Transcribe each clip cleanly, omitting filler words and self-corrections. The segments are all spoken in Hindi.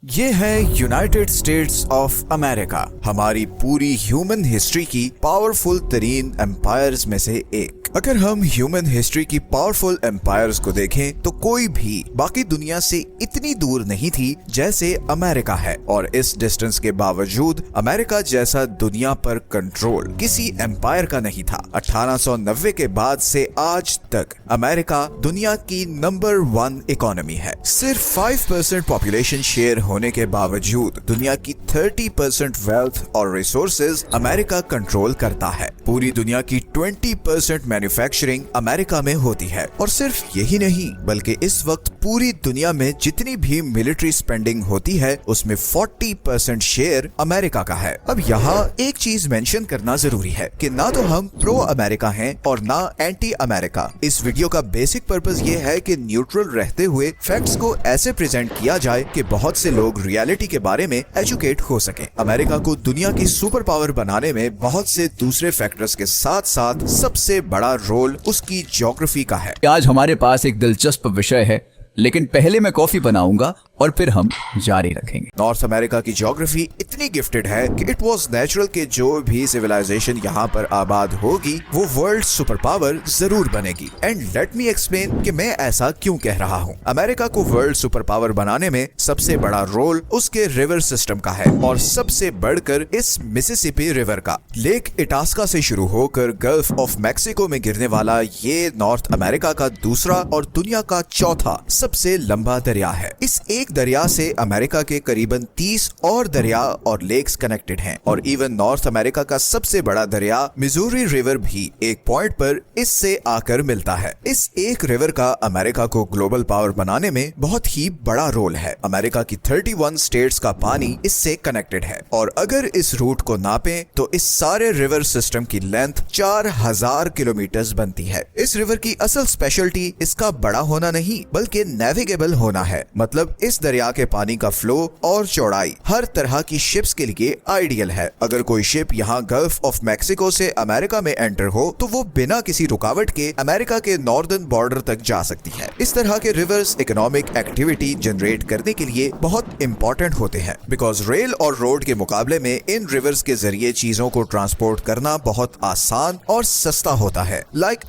ये है यूनाइटेड स्टेट्स ऑफ अमेरिका, हमारी पूरी ह्यूमन हिस्ट्री की पावरफुल तरीन एम्पायर्स में से एक। अगर हम ह्यूमन हिस्ट्री की पावरफुल एम्पायर्स को देखें तो कोई भी बाकी दुनिया से इतनी दूर नहीं थी जैसे अमेरिका है, और इस डिस्टेंस के बावजूद अमेरिका जैसा दुनिया पर कंट्रोल किसी एम्पायर का नहीं था। 1890 के बाद से आज तक अमेरिका दुनिया की नंबर 1 इकोनॉमी है। सिर्फ 5% पॉपुलेशन शेयर होने के बावजूद दुनिया की 30% वेल्थ और रिसोर्सेज अमेरिका कंट्रोल करता है। पूरी दुनिया की 20% मैन्युफैक्चरिंग अमेरिका में होती है, और सिर्फ यही नहीं बल्कि इस वक्त पूरी दुनिया में जितनी भी मिलिट्री स्पेंडिंग होती है उसमें 40% शेयर अमेरिका का है। अब यहाँ एक चीज मेंशन करना जरूरी है कि ना तो हम प्रो अमेरिका हैं और ना एंटी अमेरिका। इस वीडियो का बेसिक पर्पस ये है कि न्यूट्रल रहते हुए फैक्ट्स को ऐसे प्रेजेंट किया जाए कि बहुत से लोग रियलिटी के बारे में एजुकेट हो सके। अमेरिका को दुनिया की सुपर पावर बनाने में बहुत से दूसरे फैक्टर्स के साथ साथ सबसे बड़ा रोल उसकी ज्योग्राफी का है। आज हमारे पास एक दिलचस्प विषय है, लेकिन पहले मैं कॉफी बनाऊंगा और फिर हम जारी रखेंगे। नॉर्थ अमेरिका की ज्योग्राफी इतनी गिफ्टेड है कि इट वाज नेचुरल कि जो भी सिविलाइजेशन यहाँ पर आबाद होगी वो वर्ल्ड सुपर पावर जरूर बनेगी। एंड लेट मी एक्सप्लेन कि मैं ऐसा क्यों कह रहा हूँ। अमेरिका को वर्ल्ड सुपर पावर बनाने में सबसे बड़ा रोल उसके रिवर सिस्टम का है, और सबसे बढ़कर इस मिसिसिपी रिवर का। लेक इटास्का से शुरू होकर गल्फ ऑफ मैक्सिको में गिरने वाला ये नॉर्थ अमेरिका का दूसरा और दुनिया का चौथा सबसे लंबा दरिया है। इस एक दरिया से अमेरिका के करीबन 30 और दरिया और लेक्स कनेक्टेड हैं, और इवन नॉर्थ अमेरिका का सबसे बड़ा दरिया मिजूरी रिवर भी एक पॉइंट पर इससे आकर मिलता है। इस एक रिवर का अमेरिका को ग्लोबल पावर बनाने में बहुत ही बड़ा रोल है। अमेरिका की 31 स्टेट्स का पानी इससे कनेक्टेड है, और अगर इस रूट को नापें तो इस सारे रिवर सिस्टम की लेंथ 4000 किलोमीटर बनती है। इस रिवर की असल स्पेशलिटी इसका बड़ा होना नहीं बल्कि नेविगेबल होना है। मतलब इस दरिया के पानी का फ्लो और चौड़ाई हर तरह की शिप्स के लिए आइडियल है। अगर कोई शिप यहाँ गल्फ ऑफ मैक्सिको से अमेरिका में एंटर हो तो वो बिना किसी रुकावट के अमेरिका के नॉर्दर्न बॉर्डर तक जा सकती है। इस तरह के रिवर्स इकोनॉमिक एक्टिविटी जनरेट करने के लिए बहुत इंपॉर्टेंट होते हैं, बिकॉज रेल और रोड के मुकाबले में इन रिवर्स के जरिए चीजों को ट्रांसपोर्ट करना बहुत आसान और सस्ता होता है।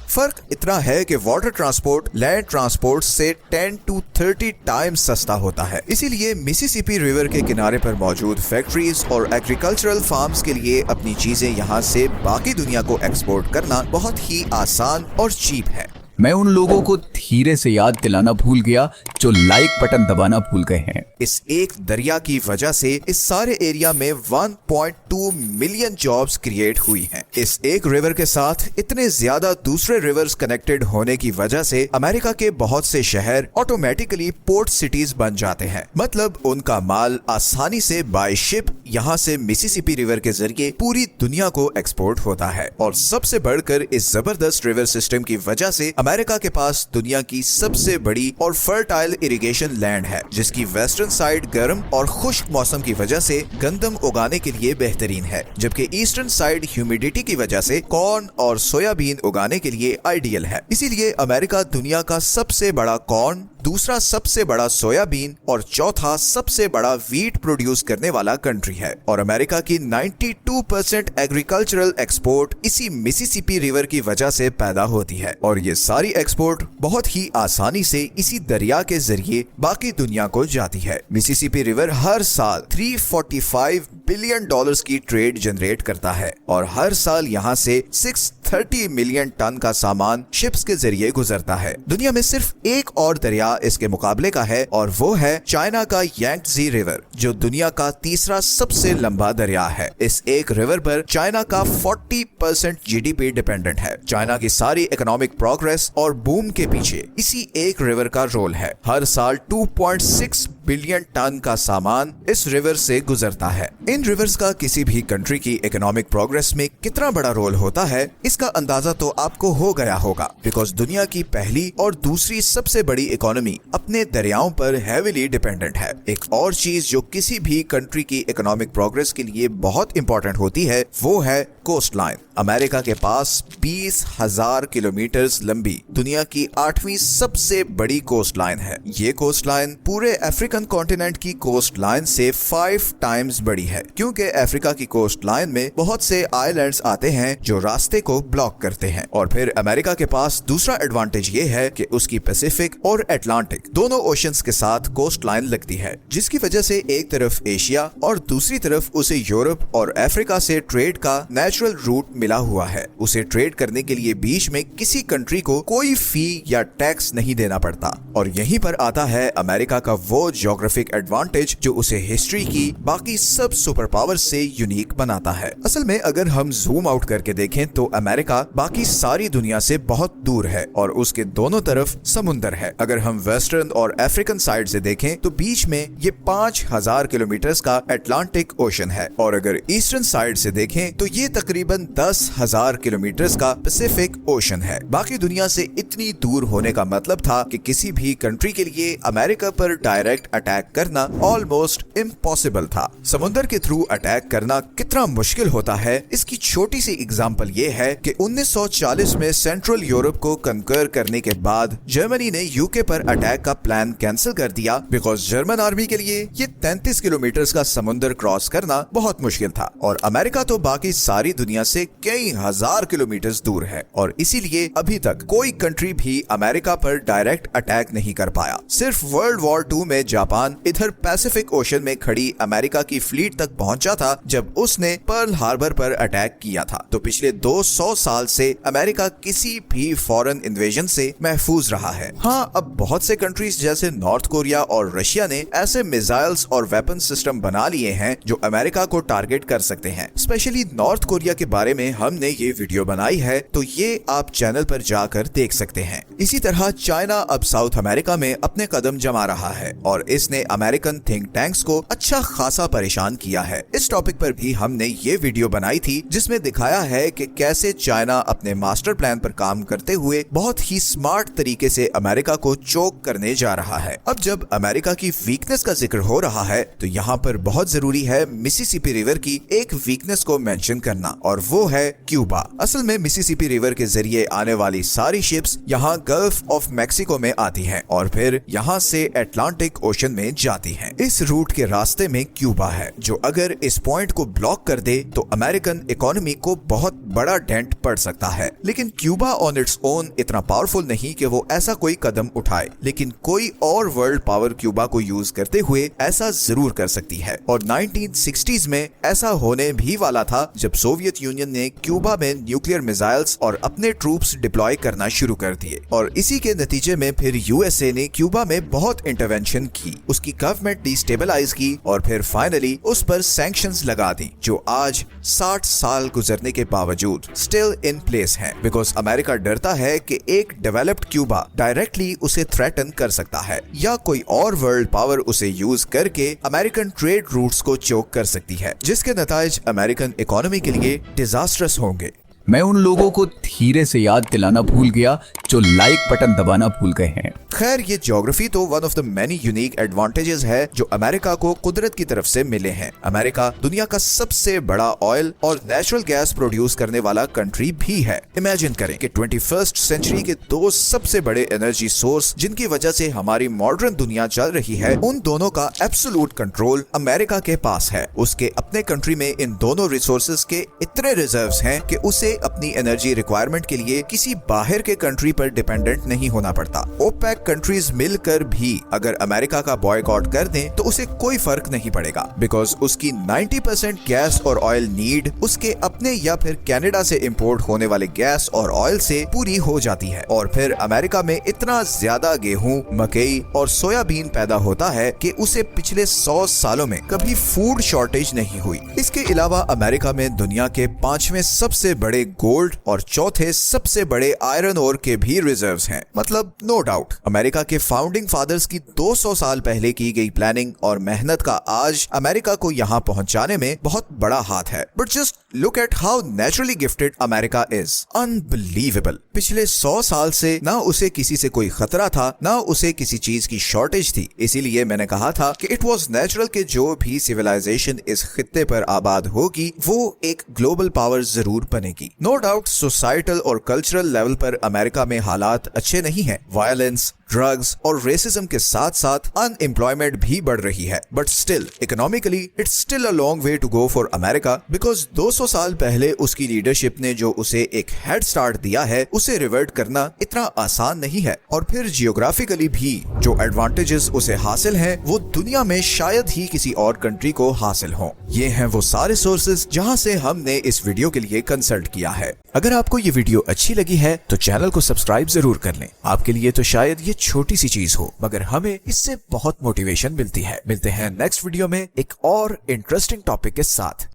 फर्क इतना है कि वाटर ट्रांसपोर्ट लैंड ट्रांसपोर्ट से 10 to 30 टाइम्स सस्ता होता है। इसीलिए मिसिसिपी रिवर के किनारे पर मौजूद फैक्ट्रीज और एग्रीकल्चरल फार्म्स के लिए अपनी चीजें यहाँ से बाकी दुनिया को एक्सपोर्ट करना बहुत ही आसान और चीप है। मैं उन लोगों को धीरे से याद दिलाना भूल गया जो लाइक बटन दबाना भूल गए हैं। इस एक दरिया की वजह से इस सारे एरिया में 1.2 मिलियन जॉब्स क्रिएट हुई हैं। इस एक रिवर के साथ इतने ज्यादा दूसरे रिवर्स कनेक्टेड होने की वजह से अमेरिका के बहुत से शहर ऑटोमेटिकली पोर्ट सिटीज बन जाते हैं। मतलब उनका माल आसानी से बाय शिप यहाँ से मिसिसिपी रिवर के जरिए पूरी दुनिया को एक्सपोर्ट होता है। और सबसे बढ़कर इस जबरदस्त रिवर सिस्टम की वजह से अमेरिका के पास दुनिया की सबसे बड़ी और फर्टाइल इरिगेशन लैंड है, जिसकी वेस्टर्न साइड गर्म और खुश्क मौसम की वजह से गंदम उगाने के लिए बेहतरीन है, जबकि ईस्टर्न साइड ह्यूमिडिटी की वजह से कॉर्न और सोयाबीन उगाने के लिए आइडियल है। इसीलिए अमेरिका दुनिया का सबसे बड़ा कॉर्न, दूसरा सबसे बड़ा सोयाबीन और चौथा सबसे बड़ा वीट प्रोड्यूस करने वाला कंट्री है। और अमेरिका की 92% एग्रीकल्चरल एक्सपोर्ट इसी मिसिसिपी रिवर की वजह से पैदा होती है, और ये सारी एक्सपोर्ट बहुत ही आसानी से इसी दरिया के जरिए बाकी दुनिया को जाती है। मिसिसिपी रिवर हर साल $345 बिलियन की ट्रेड जनरेट करता है, और हर साल यहाँ से 630 मिलियन टन का सामान शिप्स के जरिए गुजरता है। दुनिया में सिर्फ एक और दरिया इसके मुकाबले का है, और वो है चाइना का यांगत्जे रिवर, जो दुनिया का तीसरा सबसे लंबा दरिया है। इस एक रिवर पर चाइना का 40% जीडीपी डिपेंडेंट है। चाइना की सारी इकोनॉमिक प्रोग्रेस और बूम के पीछे इसी एक रिवर का रोल है। हर साल 2.6 बिलियन टन का सामान इस रिवर से गुजरता है। इन रिवर्स का किसी भी कंट्री की इकोनॉमिक प्रोग्रेस में कितना बड़ा रोल होता है इसका अंदाजा तो आपको हो गया होगा, बिकॉज दुनिया की पहली और दूसरी सबसे बड़ी इकोनॉमी अपने दरियाओं पर हेविली डिपेंडेंट है। एक और चीज जो किसी भी कंट्री की इकोनॉमिक प्रोग्रेस के लिए बहुत इंपॉर्टेंट होती है वो है कोस्ट लाइन। अमेरिका के पास 20,000 किलोमीटर लंबी दुनिया की 8वीं सबसे बड़ी कोस्ट लाइन है। ये कोस्ट लाइन पूरे अफ्रीका अफ्रीकन कॉन्टिनेंट की कोस्ट लाइन से 5 टाइम्स बड़ी है, क्योंकि अफ्रीका की कोस्ट लाइन में बहुत से आइलैंड्स आते हैं जो रास्ते को ब्लॉक करते हैं। और फिर अमेरिका के पास दूसरा एडवांटेज ये है कि उसकी पैसिफिक और अटलांटिक दोनों ओशंस के साथ कोस्ट लाइन लगती है, जिसकी वजह से एक तरफ एशिया और दूसरी तरफ उसे यूरोप और अफ्रीका से ट्रेड का नेचुरल रूट मिला हुआ है। उसे ट्रेड करने के लिए बीच में किसी कंट्री को कोई फी या टैक्स नहीं देना पड़ता। और यहीं पर आता है अमेरिका का वो ज्योग्राफिक एडवांटेज जो उसे हिस्ट्री की बाकी सब सुपर पावर से यूनिक बनाता है। असल में अगर हम जूम आउट करके देखें तो अमेरिका बाकी सारी दुनिया से बहुत दूर है और उसके दोनों तरफ समुंदर है। अगर हम वेस्टर्न और अफ्रीकन साइड से देखें तो बीच में ये 5000 किलोमीटर का अटलांटिक ओशन है, और अगर ईस्टर्न साइड से देखें तो ये तकरीबन 10,000 किलोमीटर का पैसिफिक ओशन है। बाकी दुनिया से इतनी दूर होने का मतलब था कि किसी भी कंट्री के लिए अमेरिका पर डायरेक्ट अटैक करना ऑलमोस्ट इम्पॉसिबल था। समुद्र के थ्रू अटैक करना कितना मुश्किल होता है, इसकी छोटी सी एग्जांपल ये है कि 1940 में सेंट्रल यूरोप को कंकर करने के बाद जर्मनी ने यूके पर अटैक का प्लान कैंसिल कर दिया, बिकॉज जर्मन आर्मी के लिए ये 33 किलोमीटर का समुद्र क्रॉस करना बहुत मुश्किल था। और अमेरिका तो बाकी सारी दुनिया से कई हजार किलोमीटर दूर है, और इसीलिए अभी तक कोई कंट्री भी अमेरिका पर डायरेक्ट अटैक नहीं कर पाया। सिर्फ वर्ल्ड वॉर 2 में जापान इधर पैसिफिक ओशन में खड़ी अमेरिका की फ्लीट तक पहुंचा था जब उसने पर्ल हार्बर पर अटैक किया था। तो पिछले 200 साल से अमेरिका किसी भी फॉरेन इन्वेजन से महफूज रहा है। हाँ, अब बहुत से कंट्रीज जैसे नॉर्थ कोरिया और रशिया ने ऐसे मिसाइल्स और वेपन सिस्टम बना लिए हैं जो अमेरिका को टारगेट कर सकते हैं। स्पेशली नॉर्थ कोरिया के बारे में हमने ये वीडियो बनाई है, तो ये आप चैनल पर जाकर देख सकते हैं। इसी तरह चाइना अब साउथ अमेरिका में अपने कदम जमा रहा है और इसने अमेरिकन थिंक टैंक्स को अच्छा खासा परेशान किया है। इस टॉपिक पर भी हमने ये वीडियो बनाई थी जिसमें दिखाया है कि कैसे चाइना अपने मास्टर प्लान पर काम करते हुए बहुत ही स्मार्ट तरीके से अमेरिका को चोक करने जा रहा है। अब जब अमेरिका की वीकनेस का जिक्र हो रहा है तो यहाँ पर बहुत जरूरी है मिसिसिपी रिवर की एक वीकनेस को मेंशन करना, और वो है क्यूबा। असल में मिसिसिपी रिवर के जरिए आने वाली सारी शिप्स यहाँ गल्फ ऑफ मैक्सिको में आती हैं और फिर यहाँ से अटलांटिक ओशन में जाती हैं। इस रूट के रास्ते में क्यूबा है, जो अगर इस पॉइंट को ब्लॉक कर दे तो अमेरिकन इकोनॉमी को बहुत बड़ा डेंट पड़ सकता है। लेकिन क्यूबा ऑन इट्स ओन इतना पावरफुल नहीं कि वो ऐसा कोई कदम उठाए, लेकिन कोई और वर्ल्ड पावर क्यूबा को यूज करते हुए ऐसा जरूर कर सकती है। और 1960s में ऐसा होने भी वाला था जब सोवियत यूनियन ने क्यूबा में न्यूक्लियर मिसाइल्स और अपने ट्रूप्स डिप्लॉय करना शुरू कर दिए, और इसी के नतीजे में फिर यूएसए ने क्यूबा में बहुत इंटरवेंशन की, उसकी गवर्नमेंट डिस्टेबलाइज की और फिर फाइनली उस पर सैंक्शंस लगा दी, जो आज 60 साल गुजरने के बावजूद स्टिल इन प्लेस है। बिकॉज अमेरिका डरता है कि एक डेवलप्ड क्यूबा डायरेक्टली उसे थ्रेटन कर सकता है या कोई और वर्ल्ड पावर उसे यूज करके अमेरिकन ट्रेड रूट्स को चोक कर सकती है, जिसके नताइज अमेरिकन इकोनॉमी के लिए डिजास्टरस होंगे। मैं उन लोगों को धीरे से याद दिलाना भूल गया जो लाइक बटन दबाना भूल गए हैं। खैर, ये ज्योग्राफी तो one of the many unique advantages है जो अमेरिका को कुदरत की तरफ से मिले हैं। अमेरिका दुनिया का सबसे बड़ा ऑयल और नेचुरल गैस प्रोड्यूस करने वाला कंट्री भी है। इमेजिन करें कि 21st सेंचुरी के दो सबसे बड़े एनर्जी सोर्स जिनकी वजह से हमारी मॉडर्न दुनिया चल रही है, उन दोनों का एब्सोल्यूट कंट्रोल अमेरिका के पास है। उसके अपने कंट्री में इन दोनों रिसोर्सेज के इतने रिजर्व्स हैं कि उसे अपनी एनर्जी रिक्वायरमेंट के लिए किसी बाहर के कंट्री पर डिपेंडेंट नहीं होना पड़ता। ओपेक कंट्रीज मिलकर भी अगर अमेरिका का बॉयकॉट कर दें तो उसे कोई फर्क नहीं पड़ेगा, बिकॉज उसकी 90% गैस और ऑयल नीड उसके अपने या फिर कनाडा से इंपोर्ट होने वाले गैस और ऑयल से पूरी हो जाती है। और फिर अमेरिका में इतना ज्यादा गेहूं, मकई और सोयाबीन पैदा होता है कि उसे पिछले 100 सालों में कभी फूड शॉर्टेज नहीं हुई। इसके अलावा अमेरिका में दुनिया के 5वें सबसे बड़े गोल्ड और चौथे सबसे बड़े आयरन ओर के भी रिजर्व्स हैं। मतलब नो डाउट अमेरिका के फाउंडिंग फादर्स की 200 साल पहले की गई प्लानिंग और मेहनत का आज अमेरिका को यहाँ पहुँचाने में बहुत बड़ा हाथ है। But just look at how naturally gifted America is, unbelievable. पिछले 100 साल से ना उसे किसी से कोई खतरा था, ना उसे किसी चीज की शॉर्टेज थी। इसीलिए मैंने कहा था कि इट वॉज नेचुरल कि जो भी सिविलाइजेशन इस खित्ते पर आबाद होगी वो एक ग्लोबल पावर जरूर बनेगी। नो डाउट सोसाइटल और कल्चरल लेवल पर अमेरिका में हालात अच्छे नहीं हैं। वायलेंस, ड्रग्स और रेसिज्म के साथ साथ अनएम्प्लॉयमेंट भी बढ़ रही है। But still economically it's still a long way to go for America, because 200 साल पहले उसकी लीडरशिप ने जो उसे एक हेड स्टार्ट दिया है उसे रिवर्ट करना इतना आसान नहीं है। और फिर जियोग्राफिकली भी जो एडवांटेजेस उसे हासिल हैं वो दुनिया में शायद ही किसी और कंट्री को हासिल हों। ये हैं वो सारे सोर्सेज जहां से हमने इस वीडियो के लिए कंसल्ट किया है। अगर आपको ये वीडियो अच्छी लगी है तो चैनल को सब्सक्राइब जरूर कर लें। आपके लिए तो शायद ये छोटी सी चीज हो, मगर हमें इससे बहुत मोटिवेशन मिलती है। मिलते हैं नेक्स्ट वीडियो में एक और इंटरेस्टिंग टॉपिक के साथ।